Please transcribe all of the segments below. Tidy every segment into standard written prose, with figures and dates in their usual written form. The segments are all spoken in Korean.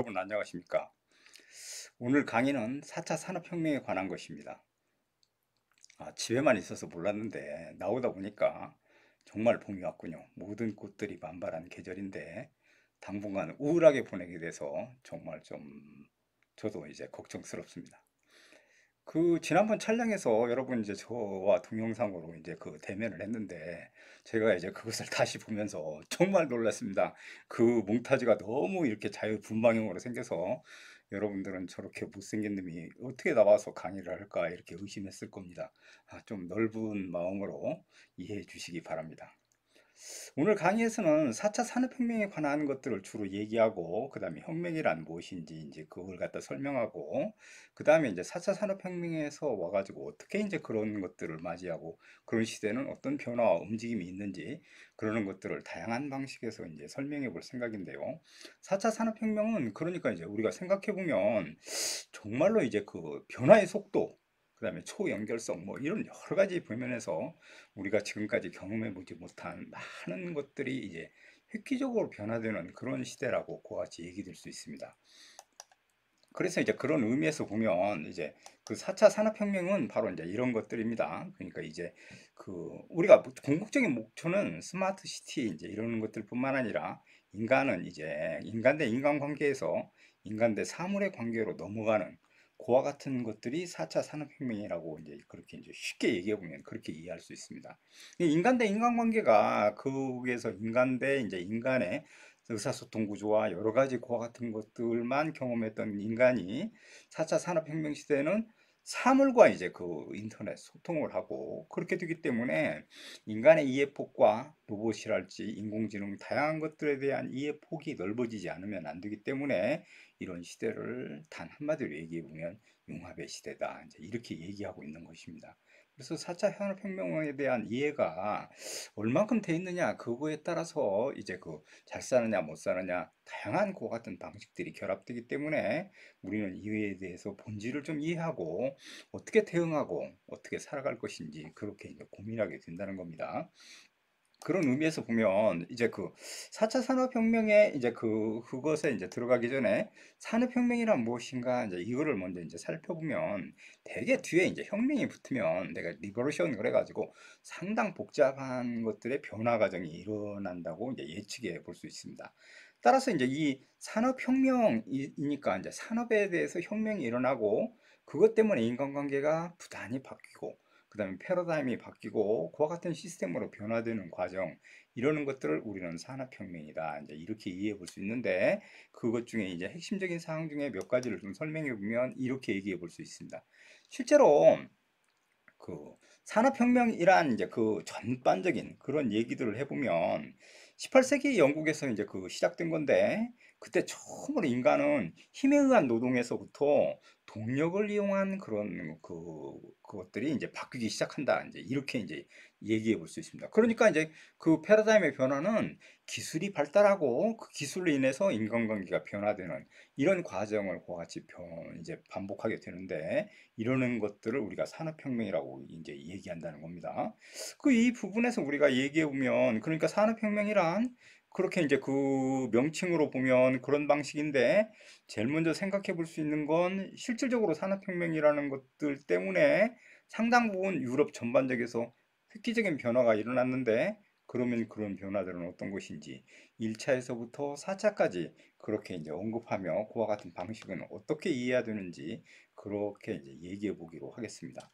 여러분 안녕하십니까? 오늘 강의는 4차 산업혁명에 관한 것입니다. 집에만 있어서 몰랐는데 나오다 보니까 정말 봄이 왔군요. 모든 꽃들이 만발한 계절인데 당분간 우울하게 보내게 돼서 정말 좀 저도 이제 걱정스럽습니다. 지난번 촬영에서 여러분 이제 저와 동영상으로 이제 대면을 했는데 제가 이제 그것을 다시 보면서 정말 놀랐습니다. 몽타주가 너무 이렇게 자유분방형으로 생겨서 여러분들은 저렇게 못생긴 놈이 어떻게 나와서 강의를 할까 이렇게 의심했을 겁니다. 좀 넓은 마음으로 이해해 주시기 바랍니다. 오늘 강의에서는 4차 산업혁명에 관한 것들을 주로 얘기하고, 그 다음에 혁명이란 무엇인지 이제 그걸 갖다 설명하고, 그 다음에 이제 4차 산업혁명에서 와가지고 어떻게 이제 그런 것들을 맞이하고, 그런 시대는 어떤 변화와 움직임이 있는지, 그러는 것들을 다양한 방식에서 이제 설명해 볼 생각인데요. 4차 산업혁명은 그러니까 이제 우리가 생각해 보면 정말로 이제 변화의 속도, 그 다음에 초연결성, 뭐 이런 여러 가지 부면에서 우리가 지금까지 경험해 보지 못한 많은 것들이 이제 획기적으로 변화되는 그런 시대라고 그와 같이 얘기될 수 있습니다. 그래서 이제 그런 의미에서 보면 이제 4차 산업혁명은 바로 이제 이런 것들입니다. 그러니까 이제 우리가 궁극적인 목표는 스마트 시티 이제 이런 것들뿐만 아니라 인간은 이제 인간 대 인간 관계에서 인간 대 사물의 관계로 넘어가는 그와 같은 것들이 4차 산업혁명이라고 이제 그렇게 이제 쉽게 얘기해 보면 그렇게 이해할 수 있습니다. 이 인간 대 인간 관계가 거기에서 인간 대 이제 인간의 의사소통 구조와 여러 가지 그와 같은 것들만 경험했던 인간이 4차 산업혁명 시대에는 사물과 이제 인터넷 소통을 하고 그렇게 되기 때문에 인간의 이해폭과 로봇이랄지 인공지능 다양한 것들에 대한 이해폭이 넓어지지 않으면 안 되기 때문에 이런 시대를 단 한마디로 얘기해 보면 융합의 시대다. 이제 이렇게 얘기하고 있는 것입니다. 그래서 4차 산업혁명에 대한 이해가 얼만큼 돼 있느냐 그거에 따라서 이제 잘 사느냐 못 사느냐 다양한 그와 같은 방식들이 결합되기 때문에 우리는 이에 대해서 본질을 좀 이해하고 어떻게 대응하고 어떻게 살아갈 것인지 그렇게 이제 고민하게 된다는 겁니다. 그런 의미에서 보면 이제 4차 산업혁명에 이제 그것에 이제 들어가기 전에 산업혁명이란 무엇인가 이제 이거를 먼저 이제 살펴보면 대개 뒤에 이제 혁명이 붙으면 내가 리버루션 그래가지고 상당 복잡한 것들의 변화 과정이 일어난다고 이제 예측해 볼 수 있습니다. 따라서 이제 이 산업혁명이니까 이제 산업에 대해서 혁명이 일어나고 그것 때문에 인간관계가 부단히 바뀌고 그 다음에 패러다임이 바뀌고 그와 같은 시스템으로 변화되는 과정 이러는 것들을 우리는 산업혁명이다 이제 이렇게 이해해 볼 수 있는데 그것 중에 이제 핵심적인 사항 중에 몇 가지를 좀 설명해 보면 이렇게 얘기해 볼 수 있습니다. 실제로 산업혁명이란 이제 전반적인 그런 얘기들을 해보면 18세기 영국에서 이제 시작된 건데 그때 처음으로 인간은 힘에 의한 노동에서부터 동력을 이용한 그런 그것들이 이제 바뀌기 시작한다. 이제 이렇게 이제 얘기해 볼 수 있습니다. 그러니까 이제 패러다임의 변화는 기술이 발달하고 그 기술로 인해서 인간관계가 변화되는 이런 과정을 그와 같이 이제 반복하게 되는데 이러는 것들을 우리가 산업혁명이라고 이제 얘기한다는 겁니다. 이 부분에서 우리가 얘기해 보면 그러니까 산업혁명이란 그렇게 이제 명칭으로 보면 그런 방식인데 제일 먼저 생각해 볼 수 있는 건 실질적으로 산업혁명이라는 것들 때문에 상당 부분 유럽 전반적에서 획기적인 변화가 일어났는데 그러면 그런 변화들은 어떤 것인지 1차에서부터 4차까지 그렇게 이제 언급하며 그와 같은 방식은 어떻게 이해해야 되는지 그렇게 이제 얘기해 보기로 하겠습니다.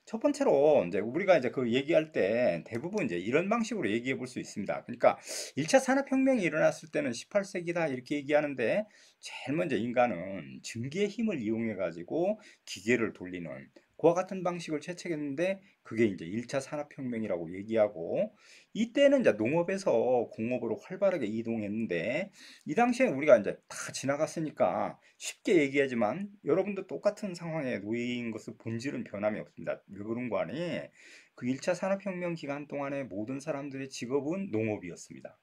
첫 번째로 이제 우리가 이제 얘기할 때 대부분 이제 이런 방식으로 얘기해 볼 수 있습니다. 그러니까 1차 산업혁명이 일어났을 때는 18세기다 이렇게 얘기하는데 제일 먼저 인간은 증기의 힘을 이용해 가지고 기계를 돌리는 그와 같은 방식을 채택했는데 그게 이제 1차 산업혁명이라고 얘기하고 이때는 이제 농업에서 공업으로 활발하게 이동했는데 이 당시에 우리가 이제 다 지나갔으니까 쉽게 얘기하지만 여러분도 똑같은 상황에 놓인 것은 본질은 변함이 없습니다. 왜 그런 거 아니? 1차 산업혁명 기간 동안에 모든 사람들의 직업은 농업이었습니다.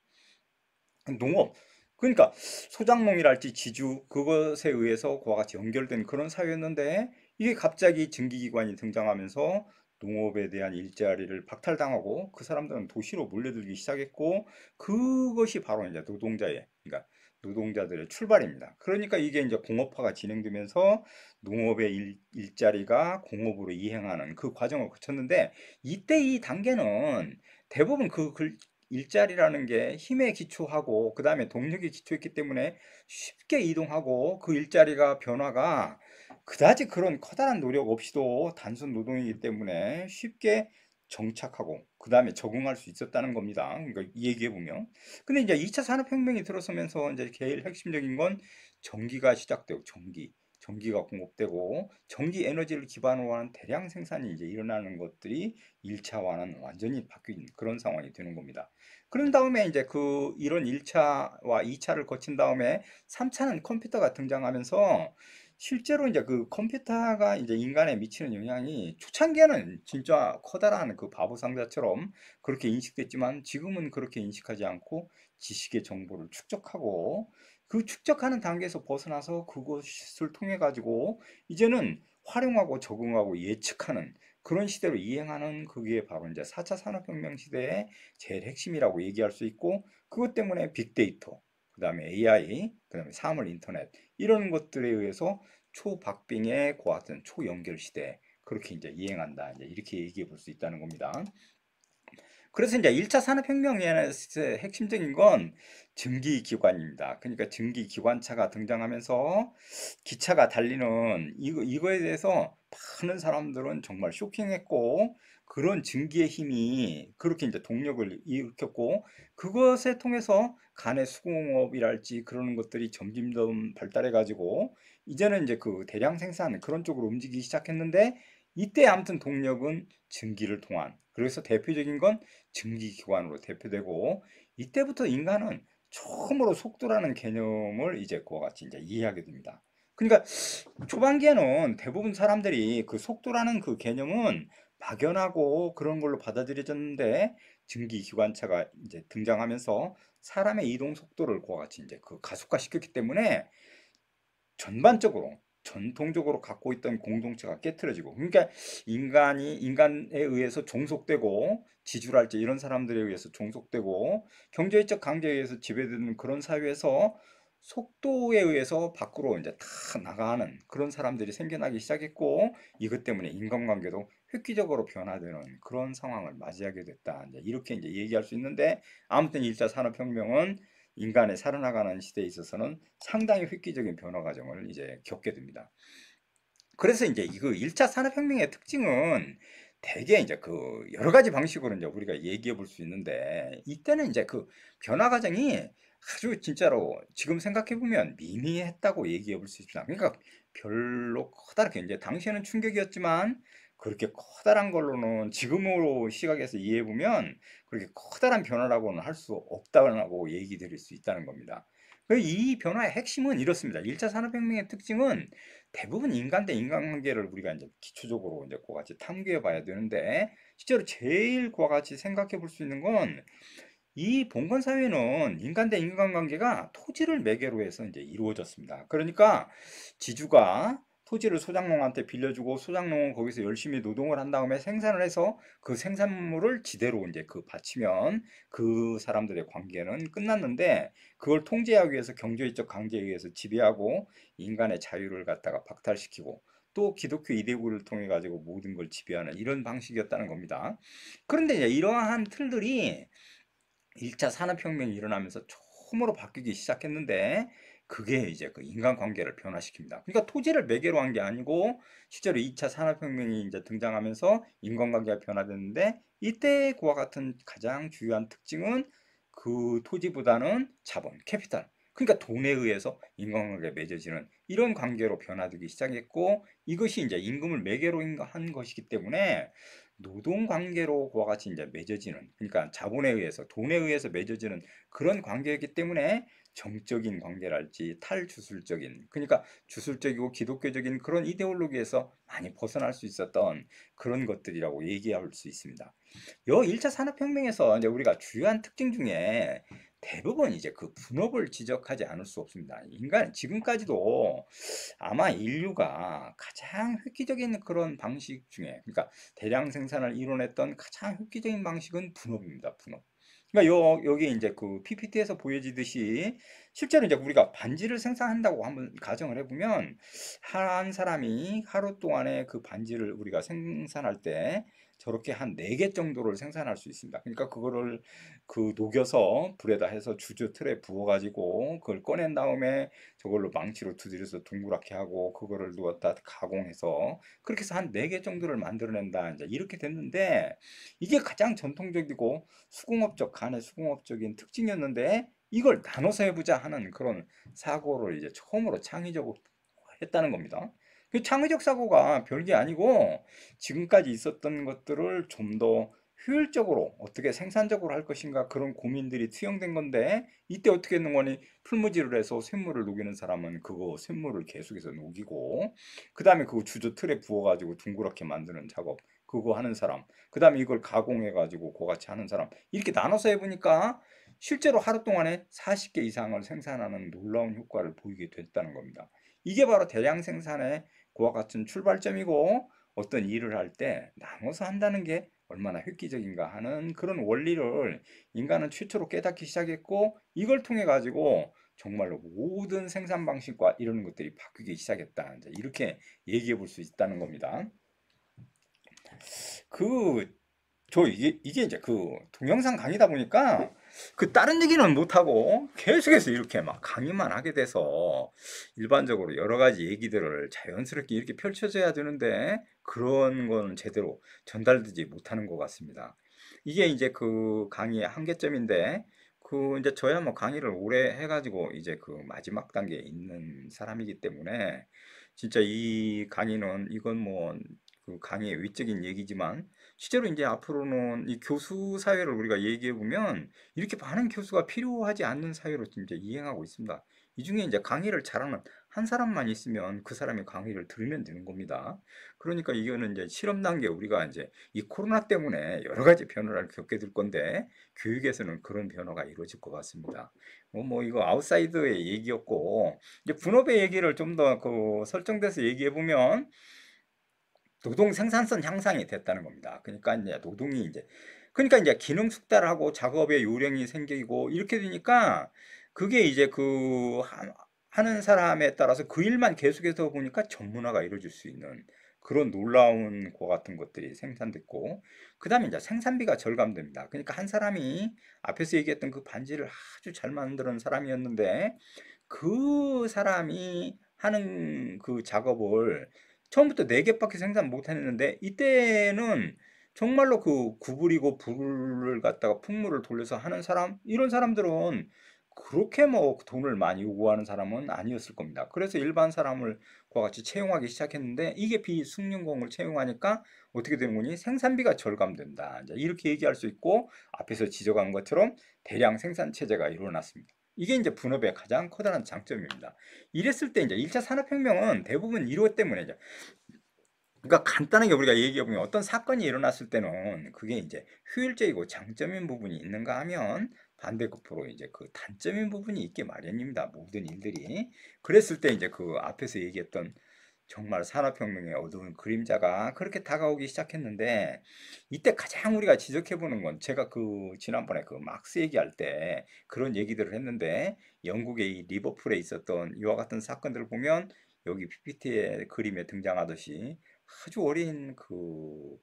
농업. 그러니까 소작농이랄지 지주 그것에 의해서 그와 같이 연결된 그런 사회였는데 이게 갑자기 증기기관이 등장하면서 농업에 대한 일자리를 박탈당하고 그 사람들은 도시로 몰려들기 시작했고 그것이 바로 이제 노동자의 그러니까 노동자들의 출발입니다. 그러니까 이게 이제 공업화가 진행되면서 농업의 일자리가 공업으로 이행하는 그 과정을 거쳤는데, 이때 이 단계는 대부분 일자리라는 게 힘에 기초하고 그 다음에 동력에 기초했기 때문에 쉽게 이동하고, 그 일자리가 변화가 그다지 그런 커다란 노력 없이도 단순 노동이기 때문에 쉽게 정착하고 그 다음에 적응할 수 있었다는 겁니다. 그러니까 얘기해 보면. 근데 이제 2차 산업혁명이 들어서면서 이제 제일 핵심적인 건 전기가 시작되고, 전기가 공급되고, 전기 에너지를 기반으로 한 대량 생산이 이제 일어나는 것들이 1차와는 완전히 바뀐 그런 상황이 되는 겁니다. 그런 다음에 이제 이런 1차와 2차를 거친 다음에 3차는 컴퓨터가 등장하면서, 실제로 이제 그 컴퓨터가 이제 인간에 미치는 영향이 초창기에는 진짜 커다란 그 바보 상자처럼 그렇게 인식됐지만, 지금은 그렇게 인식하지 않고 지식의 정보를 축적하고, 그 축적하는 단계에서 벗어나서 그것을 통해 가지고 이제는 활용하고 적응하고 예측하는 그런 시대로 이행하는, 그게 바로 이제 4차 산업혁명 시대의 제일 핵심이라고 얘기할 수 있고, 그것 때문에 빅데이터, 그 다음에 AI, 그 다음에 사물 인터넷, 이런 것들에 의해서 초박빙의 고하튼 초연결 시대, 그렇게 이제 이행한다, 이제 이렇게 얘기해 볼 수 있다는 겁니다. 그래서 이제 1차 산업혁명의 핵심적인 건 증기기관입니다. 그러니까 증기기관차가 등장하면서 기차가 달리는 이거에 대해서 많은 사람들은 정말 쇼킹했고, 그런 증기의 힘이 그렇게 이제 동력을 일으켰고, 그것에 통해서 간의 수공업이랄지 그런 것들이 점점 발달해 가지고 이제는 이제 그 대량 생산 그런 쪽으로 움직이기 시작했는데, 이때 아무튼 동력은 증기를 통한, 그래서 대표적인 건 증기기관으로 대표되고, 이때부터 인간은 처음으로 속도라는 개념을 이제 그와 같이 이제 이해하게 됩니다. 그러니까 초반기에는 대부분 사람들이 그 속도라는 그 개념은 막연하고 그런 걸로 받아들여졌는데, 증기기관차가 이제 등장하면서 사람의 이동 속도를 그와 같이 이제 그 가속화 시켰기 때문에 전반적으로 전통적으로 갖고 있던 공동체가 깨트려지고, 그러니까 인간에 의해서 종속되고, 지주랄지 이런 사람들에 의해서 종속되고, 경제적 강제에 의해서 지배되는 그런 사회에서 속도에 의해서 밖으로 이제 다 나가는 그런 사람들이 생겨나기 시작했고, 이것 때문에 인간관계도 획기적으로 변화되는 그런 상황을 맞이하게 됐다, 이제 이렇게 이제 얘기할 수 있는데, 아무튼 1차 산업혁명은 인간의 살아나가는 시대에 있어서는 상당히 획기적인 변화 과정을 이제 겪게 됩니다. 그래서 이제 이거 1차 산업혁명의 특징은 대개 이제 그 여러 가지 방식으로 이제 우리가 얘기해 볼 수 있는데, 이때는 이제 그 변화 과정이 아주 진짜로 지금 생각해 보면 미미했다고 얘기해 볼 수 있습니다. 그러니까 별로 커다랗게, 이제 당시에는 충격이었지만 그렇게 커다란 걸로는 지금으로 시각에서 이해해 보면 그렇게 커다란 변화라고는 할 수 없다고 얘기 드릴 수 있다는 겁니다. 이 변화의 핵심은 이렇습니다. 1차 산업혁명의 특징은 대부분 인간 대 인간관계를 우리가 이제 기초적으로 이제 그와 같이 탐구해 봐야 되는데, 실제로 제일 그와 같이 생각해 볼 수 있는 건, 이 봉건 사회는 인간 대 인간관계가 토지를 매개로 해서 이제 이루어졌습니다. 그러니까 지주가 토지를 소장농한테 빌려주고, 소장농은 거기서 열심히 노동을 한 다음에 생산을 해서 그 생산물을 지대로 이제 바치면 그 사람들의 관계는 끝났는데, 그걸 통제하기 위해서 경제적 강제에 의해서 지배하고 인간의 자유를 갖다가 박탈시키고, 또 기독교 이데올을 통해 가지고 모든 걸 지배하는 이런 방식이었다는 겁니다. 그런데 이제 이러한 틀들이 1차 산업혁명이 일어나면서 처음으로 바뀌기 시작했는데, 그게 이제 그 인간관계를 변화시킵니다. 그러니까 토지를 매개로 한 게 아니고 실제로 2차 산업혁명이 이제 등장하면서 인간관계가 변화됐는데, 이때 그와 같은 가장 중요한 특징은 그 토지보다는 자본, 캐피탈, 그러니까 돈에 의해서 인간관계가 맺어지는 이런 관계로 변화되기 시작했고, 이것이 이제 임금을 매개로 한 것이기 때문에 노동 관계로 그와 같이 이제 맺어지는, 그러니까 자본에 의해서, 돈에 의해서 맺어지는 그런 관계이기 때문에 정적인 관계랄지 탈주술적인, 그러니까 주술적이고 기독교적인 그런 이데올로기에서 많이 벗어날 수 있었던 그런 것들이라고 얘기할 수 있습니다. 요 1차 산업혁명에서 이제 우리가 주요한 특징 중에 대부분 이제 그 분업을 지적하지 않을 수 없습니다. 인간 지금까지도 아마 인류가 가장 획기적인 그런 방식 중에, 그러니까 대량 생산을 이뤄냈던 가장 획기적인 방식은 분업입니다. 분업. 그러니까 여기 이제 그 PPT에서 보여지듯이 실제로 이제 우리가 반지를 생산한다고 한번 가정을 해보면 한 사람이 하루 동안에 그 반지를 우리가 생산할 때 저렇게 한 4개 정도를 생산할 수 있습니다. 그러니까 그거를 그 녹여서 불에다 해서 주조 틀에 부어가지고 그걸 꺼낸 다음에 저걸로 망치로 두드려서 둥그랗게 하고 그거를 누웠다 가공해서 그렇게 해서 한 4개 정도를 만들어낸다. 이제 이렇게 됐는데 이게 가장 전통적이고 간의 수공업적인 특징이었는데 이걸 나눠서 해보자 하는 그런 사고를 이제 처음으로 창의적으로 했다는 겁니다. 그 창의적 사고가 별게 아니고 지금까지 있었던 것들을 좀 더 효율적으로 어떻게 생산적으로 할 것인가 그런 고민들이 투영된 건데 이때 어떻게 했는 거니 풀무질을 해서 쇳물을 녹이는 사람은 그거 쇳물을 계속해서 녹이고 그 다음에 그거 주조 틀에 부어가지고 둥그렇게 만드는 작업 그거 하는 사람 그 다음에 이걸 가공해가지고 그같이 하는 사람 이렇게 나눠서 해보니까 실제로 하루 동안에 40개 이상을 생산하는 놀라운 효과를 보이게 됐다는 겁니다. 이게 바로 대량 생산의 그와 같은 출발점이고 어떤 일을 할 때 나눠서 한다는 게 얼마나 획기적인가 하는 그런 원리를 인간은 최초로 깨닫기 시작했고 이걸 통해 가지고 정말로 모든 생산 방식과 이런 것들이 바뀌기 시작했다. 이렇게 얘기해 볼 수 있다는 겁니다. 그 이게 이제 그 동영상 강의다 보니까 그 다른 얘기는 못하고 계속해서 이렇게 막 강의만 하게 돼서 일반적으로 여러 가지 얘기들을 자연스럽게 이렇게 펼쳐져야 되는데 그런 건 제대로 전달되지 못하는 것 같습니다. 이게 이제 그 강의의 한계점인데 그 이제 저야 뭐 강의를 오래 해가지고 이제 그 마지막 단계에 있는 사람이기 때문에 진짜 이 강의는 이건 뭐 그 강의의 외적인 얘기지만 실제로 이제 앞으로는 이 교수 사회를 우리가 얘기해 보면 이렇게 많은 교수가 필요하지 않는 사회로 이제 이행하고 있습니다. 이 중에 이제 강의를 잘하는 한 사람만 있으면 그 사람이 강의를 들으면 되는 겁니다. 그러니까 이거는 이제 실험 단계 우리가 이제 이 코로나 때문에 여러 가지 변화를 겪게 될 건데 교육에서는 그런 변화가 이루어질 것 같습니다. 뭐 이거 아웃사이드의 얘기였고 이제 분업의 얘기를 좀 더 그 설정돼서 얘기해 보면 노동 생산성 향상이 됐다는 겁니다. 그러니까 이제 기능 숙달하고 작업의 요령이 생기고 이렇게 되니까 그게 이제 하는 사람에 따라서 그 일만 계속해서 보니까 전문화가 이루어질 수 있는 그런 놀라운 거 같은 것들이 생산됐고 그다음에 이제 생산비가 절감됩니다. 그러니까 한 사람이 앞에서 얘기했던 그 반지를 아주 잘 만드는 사람이었는데 그 사람이 하는 그 작업을 처음부터 4개밖에 생산 못 했는데 이때는 정말로 그 구부리고 불을 갖다가 풍물을 돌려서 하는 사람 이런 사람들은 그렇게 뭐 돈을 많이 요구하는 사람은 아니었을 겁니다. 그래서 일반 사람을 그와 같이 채용하기 시작했는데 이게 비숙련공을 채용하니까 어떻게 되는 거니? 생산비가 절감된다. 이제 이렇게 얘기할 수 있고 앞에서 지적한 것처럼 대량 생산 체제가 일어났습니다. 이게 이제 분업의 가장 커다란 장점입니다. 이랬을 때 이제 1차 산업혁명은 대부분 이것 때문에 이제 그러니까 간단하게 우리가 얘기해 보면 어떤 사건이 일어났을 때는 그게 이제 효율적이고 장점인 부분이 있는가 하면 반대급부로 이제 그 단점인 부분이 있게 마련입니다. 모든 일들이. 그랬을 때 이제 그 앞에서 얘기했던 정말 산업혁명의 어두운 그림자가 그렇게 다가오기 시작했는데 이때 가장 우리가 지적해 보는 건 제가 그 지난번에 그 막스 얘기할 때 그런 얘기들을 했는데 영국의 이 리버풀에 있었던 이와 같은 사건들을 보면 여기 PPT의 그림에 등장하듯이 아주 어린 그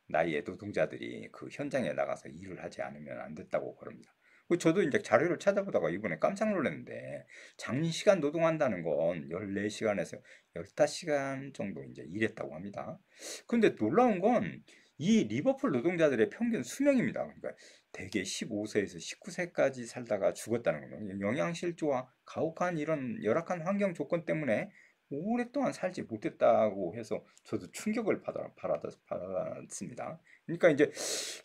나이의 노동자들이 그 현장에 나가서 일을 하지 않으면 안 됐다고 그럽니다. 저도 이제 자료를 찾아보다가 이번에 깜짝 놀랐는데 장시간 노동한다는 건 14시간에서 15시간 정도 이제 일했다고 합니다. 근데 놀라운 건 이 리버풀 노동자들의 평균 수명입니다. 그러니까 대개 15세에서 19세까지 살다가 죽었다는 거예요. 영양실조와 가혹한 이런 열악한 환경 조건 때문에 오랫동안 살지 못했다고 해서 저도 충격을 받았습니다. 그러니까 이제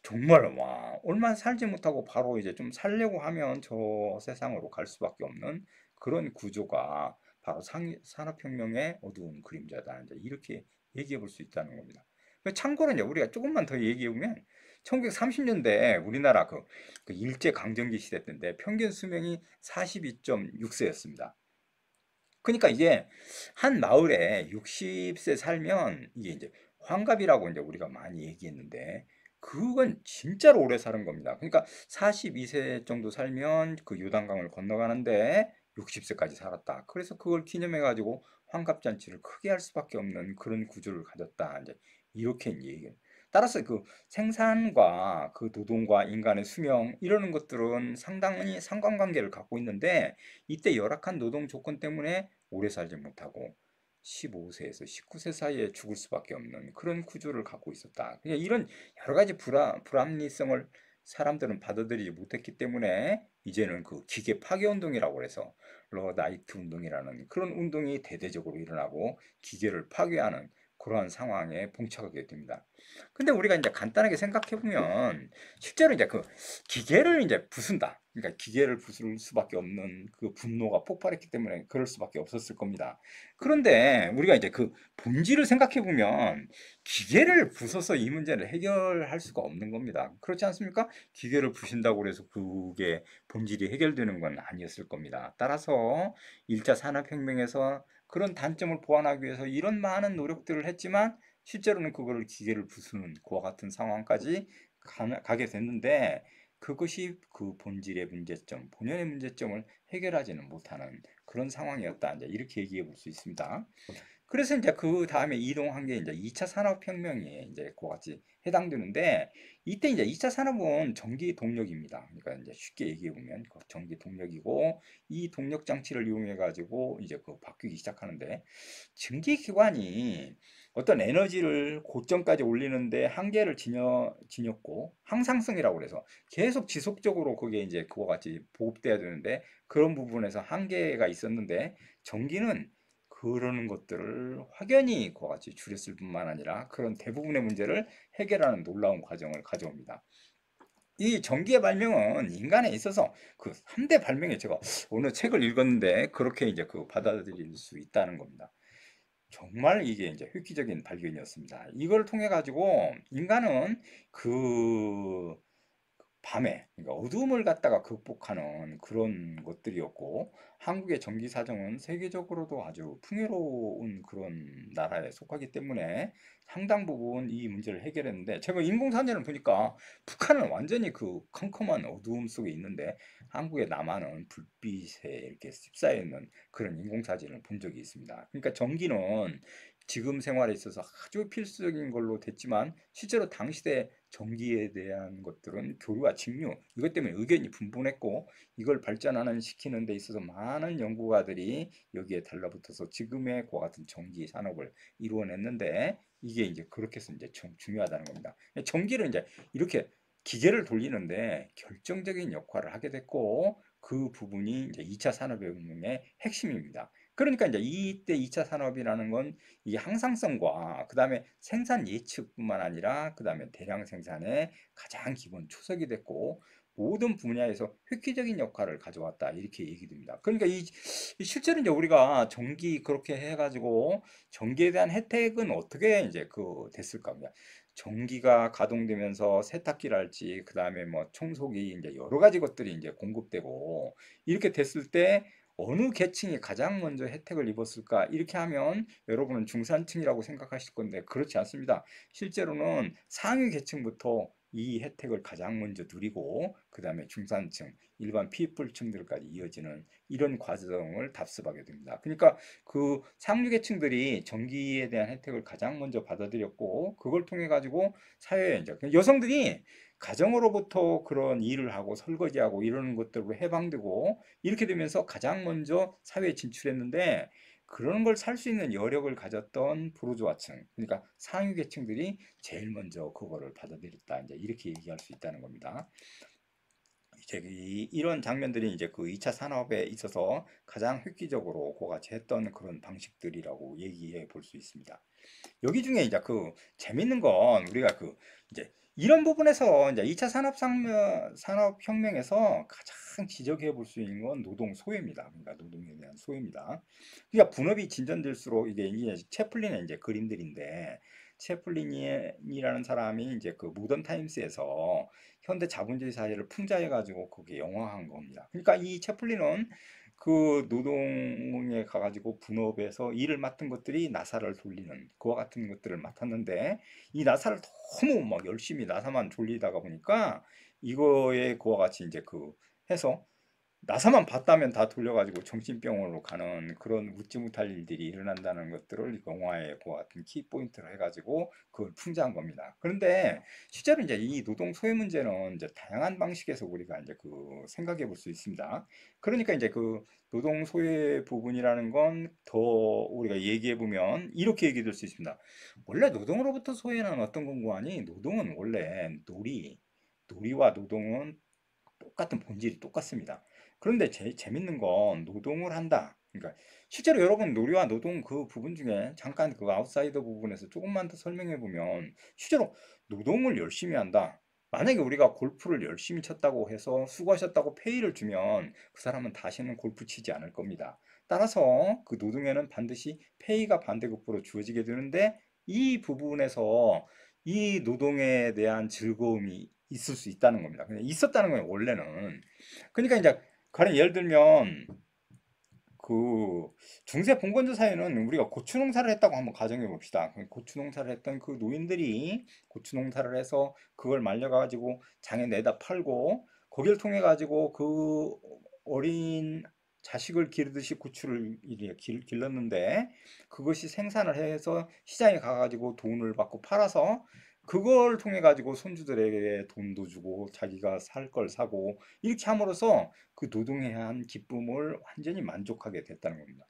정말 와 얼마 살지 못하고 바로 이제 좀 살려고 하면 저 세상으로 갈 수밖에 없는 그런 구조가 바로 산업혁명의 어두운 그림자다. 이제 이렇게 얘기해 볼 수 있다는 겁니다. 참고로 이제 우리가 조금만 더 얘기해 보면 1930년대 우리나라 그 일제 강점기 시대 때인데 평균 수명이 42.6세였습니다. 그러니까 이게 한 마을에 60세 살면 이게 이제 환갑이라고 이제 우리가 많이 얘기했는데 그건 진짜로 오래 사는 겁니다. 그러니까 42세 정도 살면 그 요단강을 건너가는데 60세까지 살았다. 그래서 그걸 기념해 가지고 환갑잔치를 크게 할 수밖에 없는 그런 구조를 가졌다. 이제 이렇게 얘기해요. 따라서 그 생산과 그 노동과 인간의 수명 이러는 것들은 상당히 상관관계를 갖고 있는데 이때 열악한 노동 조건 때문에 오래 살지 못하고 15세에서 19세 사이에 죽을 수밖에 없는 그런 구조를 갖고 있었다. 그러니까 이런 여러 가지 불합리성을 사람들은 받아들이지 못했기 때문에 이제는 그 기계 파괴 운동이라고 해서 러나이트 운동이라는 그런 운동이 대대적으로 일어나고 기계를 파괴하는 그러한 상황에 봉착하게 됩니다. 근데 우리가 이제 간단하게 생각해 보면 실제로 이제 그 기계를 이제 부순다. 그러니까 기계를 부술 수밖에 없는 그 분노가 폭발했기 때문에 그럴 수밖에 없었을 겁니다. 그런데 우리가 이제 그 본질을 생각해 보면 기계를 부숴서 이 문제를 해결할 수가 없는 겁니다. 그렇지 않습니까? 기계를 부신다고 해서 그게 본질이 해결되는 건 아니었을 겁니다. 따라서 1차 산업혁명에서 그런 단점을 보완하기 위해서 이런 많은 노력들을 했지만 실제로는 그거를 기계를 부수는 그와 같은 상황까지 가게 됐는데 그것이 그 본질의 문제점, 본연의 문제점을 해결하지는 못하는 그런 상황이었다. 이제 이렇게 얘기해 볼 수 있습니다. 그래서 이제 그 다음에 이동한 게 이제 2차 산업혁명에 이제 그와 같이 해당되는데 이때 이제 2차 산업은 전기 동력입니다. 그러니까 이제 쉽게 얘기해 보면 그 전기 동력이고 이 동력 장치를 이용해 가지고 이제 그 바뀌기 시작하는데 증기기관이 어떤 에너지를 고점까지 올리는데 한계를 지녔고 항상성이라고 그래서 계속 지속적으로 그게 이제 그와 같이 보급돼야 되는데 그런 부분에서 한계가 있었는데 전기는 그러는 것들을 확연히 그와 같이 줄였을 뿐만 아니라 그런 대부분의 문제를 해결하는 놀라운 과정을 가져옵니다. 이 전기의 발명은 인간에 있어서 그 3대 발명에 제가 어느 책을 읽었는데 그렇게 이제 그 받아들일 수 있다는 겁니다. 정말 이게 이제 획기적인 발견이었습니다. 이걸 통해 가지고 인간은 그 밤에 그러니까 어두움을 갖다가 극복하는 그런 것들이었고 한국의 전기 사정은 세계적으로도 아주 풍요로운 그런 나라에 속하기 때문에 상당 부분 이 문제를 해결했는데 제가 인공사진을 보니까 북한은 완전히 그 컴컴한 어두움 속에 있는데 한국의 남한은 불빛에 이렇게 휩싸여 있는 그런 인공사진을 본 적이 있습니다. 그러니까 전기는 지금 생활에 있어서 아주 필수적인 걸로 됐지만 실제로 당시대 전기에 대한 것들은 교류와 직류 이것 때문에 의견이 분분했고 이걸 발전하는 시키는 데 있어서 많은 연구가들이 여기에 달라붙어서 지금의 그와 같은 전기 산업을 이루어냈는데 이게 이제 그렇게 해서 이제 중요하다는 겁니다. 전기를 이제 이렇게 기계를 돌리는데 결정적인 역할을 하게 됐고 그 부분이 이제 2차 산업혁명의 핵심입니다. 그러니까 이제 이때 2차 산업이라는 건 이 항상성과 그다음에 생산 예측뿐만 아니라 그다음에 대량 생산의 가장 기본 초석이 됐고 모든 분야에서 획기적인 역할을 가져왔다 이렇게 얘기됩니다. 그러니까 이 실제로 이제 우리가 전기 그렇게 해가지고 전기에 대한 혜택은 어떻게 이제 그 됐을까? 그러니까 전기가 가동되면서 세탁기랄지 그다음에 뭐 청소기 이제 여러 가지 것들이 이제 공급되고 이렇게 됐을 때 어느 계층이 가장 먼저 혜택을 입었을까? 이렇게 하면 여러분은 중산층이라고 생각하실 건데 그렇지 않습니다. 실제로는 상위 계층부터 이 혜택을 가장 먼저 누리고 그 다음에 중산층, 일반 피플층들까지 이어지는 이런 과정을 답습하게 됩니다. 그러니까 그 상류 계층들이 전기에 대한 혜택을 가장 먼저 받아들였고 그걸 통해 가지고 사회에 이제 여성들이 가정으로부터 그런 일을 하고 설거지하고 이러는 것들로 해방되고 이렇게 되면서 가장 먼저 사회에 진출했는데 그런 걸 살 수 있는 여력을 가졌던 부르주아층, 그러니까 상위 계층들이 제일 먼저 그거를 받아들였다. 이제 이렇게 얘기할 수 있다는 겁니다. 이제 이런 장면들이 이제 그 2차 산업에 있어서 가장 획기적으로 고같이 했던 그런 방식들이라고 얘기해 볼 수 있습니다. 여기 중에 이제 그 재밌는 건 우리가 그 이제 이런 부분에서 이제 2차 산업혁명에서 가장 지적해 볼 수 있는 건 노동 소외입니다. 그러니까 노동에 대한 소외입니다. 그러니까 분업이 진전될수록 이게 이제 채플린의 이제 그림들인데 채플린이라는 사람이 이제 그 모던 타임스에서 현대 자본주의 사회를 풍자해 가지고 그게 영화한 겁니다. 그러니까 이 채플린은 그 노동에 가가지고 분업에서 일을 맡은 것들이 나사를 돌리는 그와 같은 것들을 맡았는데 이 나사를 너무 막 열심히 나사만 돌리다가 보니까 이거에 그와 같이 이제 그 해서 나사만 봤다면 다 돌려가지고 정신병원으로 가는 그런 묻지 못할 일들이 일어난다는 것들을 영화의 그와 같은 키포인트로 해가지고 그걸 풍자한 겁니다. 그런데 실제로 이제 이 노동 소외 문제는 이제 다양한 방식에서 우리가 이제 그 생각해 볼 수 있습니다. 그러니까 이제 그 노동 소외 부분이라는 건 더 우리가 얘기해 보면 이렇게 얘기될 수 있습니다. 원래 노동으로부터 소외는 어떤 건고 하니 노동은 원래 놀이와 노동은 똑같은 본질이 똑같습니다. 그런데 제일 재밌는 건 노동을 한다. 그러니까 실제로 여러분 놀이와 노동 그 부분 중에 잠깐 그 아웃사이더 부분에서 조금만 더 설명해 보면 실제로 노동을 열심히 한다. 만약에 우리가 골프를 열심히 쳤다고 해서 수고하셨다고 페이를 주면 그 사람은 다시는 골프 치지 않을 겁니다. 따라서 그 노동에는 반드시 페이가 반대급부로 주어지게 되는데 이 부분에서 이 노동에 대한 즐거움이 있을 수 있다는 겁니다. 그냥 있었다는 거예요, 원래는. 그러니까 이제 가령 예를 들면 그 중세 봉건조 사회는 우리가 고추 농사를 했다고 한번 가정해 봅시다. 고추 농사를 했던 그 노인들이 고추 농사를 해서 그걸 말려가지고 장에 내다 팔고 거기를 통해 가지고 그 어린 자식을 기르듯이 고추를 이렇게 길렀는데 그것이 생산을 해서 시장에 가가지고 돈을 받고 팔아서 그걸 통해 가지고 손주들에게 돈도 주고 자기가 살 걸 사고 이렇게 함으로써 그 노동에 대한 기쁨을 완전히 만족하게 됐다는 겁니다.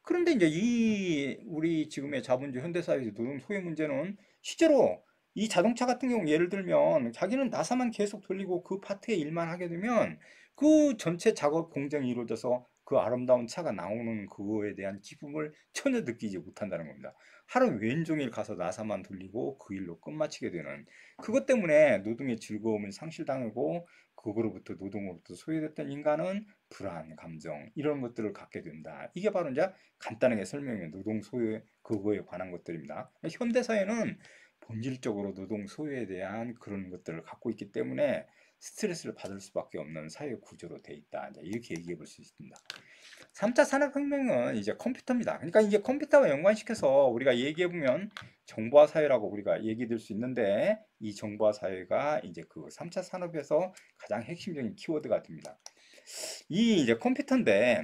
그런데 이제 이 우리 지금의 자본주의 현대사회에서 노동 소외 문제는 실제로 이 자동차 같은 경우 예를 들면 자기는 나사만 계속 돌리고 그 파트의 일만 하게 되면 그 전체 작업 공정이 이루어져서 그 아름다운 차가 나오는 그거에 대한 기쁨을 전혀 느끼지 못한다는 겁니다. 하루 왼종일 가서 나사만 돌리고 그 일로 끝마치게 되는 그것 때문에 노동의 즐거움을 상실당하고 그거로부터 노동으로부터 소외됐던 인간은 불안, 감정 이런 것들을 갖게 된다. 이게 바로 이제 간단하게 설명해 노동 소외 그거에 관한 것들입니다. 현대 사회는 본질적으로 노동 소외에 대한 그런 것들을 갖고 있기 때문에 스트레스를 받을 수밖에 없는 사회 구조로 돼 있다. 이제 이렇게 얘기해 볼 수 있습니다. 3차 산업혁명은 이제 컴퓨터입니다. 그러니까 이게 컴퓨터와 연관시켜서 우리가 얘기해 보면 정보화 사회라고 우리가 얘기될 수 있는데 이 정보화 사회가 이제 그 3차 산업에서 가장 핵심적인 키워드가 됩니다. 이 이제 컴퓨터인데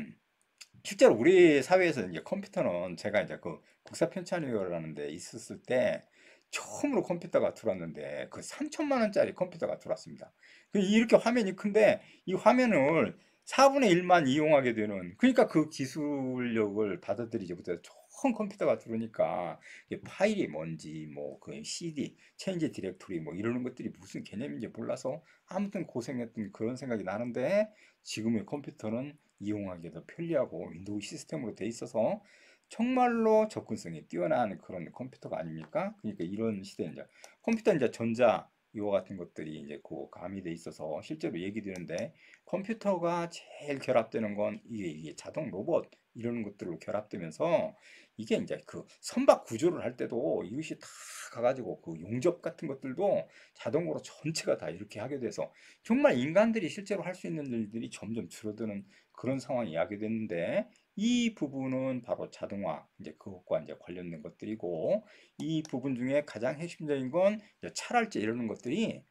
실제로 우리 사회에서 이제 컴퓨터는 제가 이제 그 국사편찬위원회라는 데 있었을 때 처음으로 컴퓨터가 들어왔는데 그 3천만 원짜리 컴퓨터가 들어왔습니다. 이렇게 화면이 큰데 이 화면을 4분의 1만 이용하게 되는 그러니까 그 기술력을 받아들이지 못해서 좋은 컴퓨터가 들어오니까 이게 파일이 뭔지 뭐 그 CD, 체인지 디렉토리 뭐 이러는 것들이 무슨 개념인지 몰라서 아무튼 고생했던 그런 생각이 나는데 지금의 컴퓨터는 이용하기 더 편리하고 윈도우 시스템으로 돼 있어서 정말로 접근성이 뛰어난 그런 컴퓨터가 아닙니까? 그러니까 이런 시대에 이제 컴퓨터 이제 전자 이와 같은 것들이 이제 그 가미돼 있어서 실제로 얘기되는데 컴퓨터가 제일 결합되는 건 이게 자동 로봇 이런 것들로 결합되면서 이게 이제 그 선박 구조를 할 때도 이것이 다 가가지고 그 용접 같은 것들도 자동으로 전체가 다 이렇게 하게 돼서 정말 인간들이 실제로 할 수 있는 일들이 점점 줄어드는 그런 상황이 야기됐는데 이 부분은 바로 자동화 이제 그것과 이제 관련된 것들이고 이 부분 중에 가장 핵심적인 건 이제 차랄제 이러는 것들이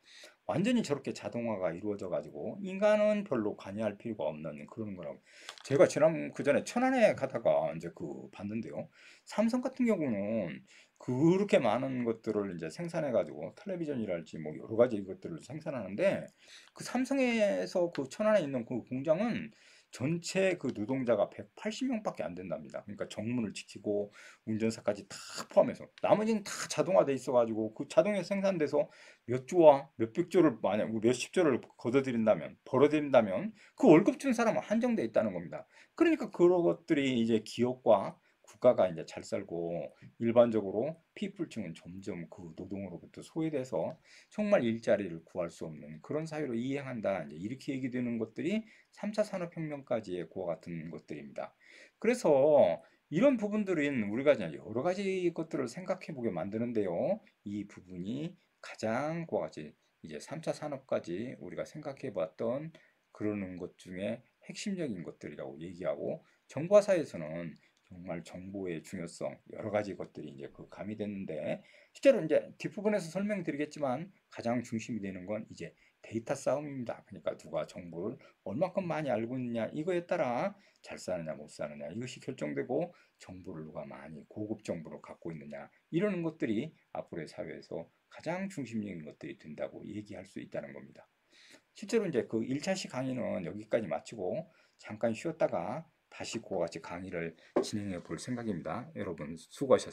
완전히 저렇게 자동화가 이루어져 가지고 인간은 별로 관여할 필요가 없는 그런 거라고. 제가 지난 그전에 천안에 가다가 이제 그 봤는데요. 삼성 같은 경우는 그렇게 많은 것들을 이제 생산해 가지고 텔레비전이랄지 뭐 여러 가지 것들을 생산하는데 그 삼성에서 그 천안에 있는 그 공장은 전체 그 노동자가 180명밖에 안 된답니다. 그러니까 정문을 지키고 운전사까지 다 포함해서 나머지는 다 자동화돼 있어가지고 그 자동에 생산돼서 몇 조와 몇백 조를 만약 몇십 조를 걷어들인다면 벌어들인다면 그 월급 준 사람은 한정돼 있다는 겁니다. 그러니까 그런 것들이 이제 기업과 국가가 이제 잘 살고 일반적으로 피플층은 점점 그 노동으로부터 소외돼서 정말 일자리를 구할 수 없는 그런 사회로 이행한다. 이제 이렇게 얘기되는 것들이 3차 산업혁명까지의 그와 같은 것들입니다. 그래서 이런 부분들은 우리가 이제 여러 가지 것들을 생각해 보게 만드는데요. 이 부분이 가장 그와 같이 이제 3차 산업까지 우리가 생각해 봤던 그러는 것 중에 핵심적인 것들이라고 얘기하고, 정보화 사회에서는 정말 정보의 중요성 여러 가지 것들이 이제 그 가미됐는데, 실제로 이제 뒷부분에서 설명드리겠지만 가장 중심이 되는 건 이제 데이터 싸움입니다. 그러니까 누가 정보를 얼마큼 많이 알고 있느냐, 이거에 따라 잘 사느냐 못 사느냐 이것이 결정되고, 정보를 누가 많이 고급 정보를 갖고 있느냐, 이러는 것들이 앞으로의 사회에서 가장 중심적인 것들이 된다고 얘기할 수 있다는 겁니다. 실제로 이제 그 1차시 강의는 여기까지 마치고 잠깐 쉬었다가 다시 그와 같이 강의를 진행해 볼 생각입니다. 여러분 수고하셨습니다.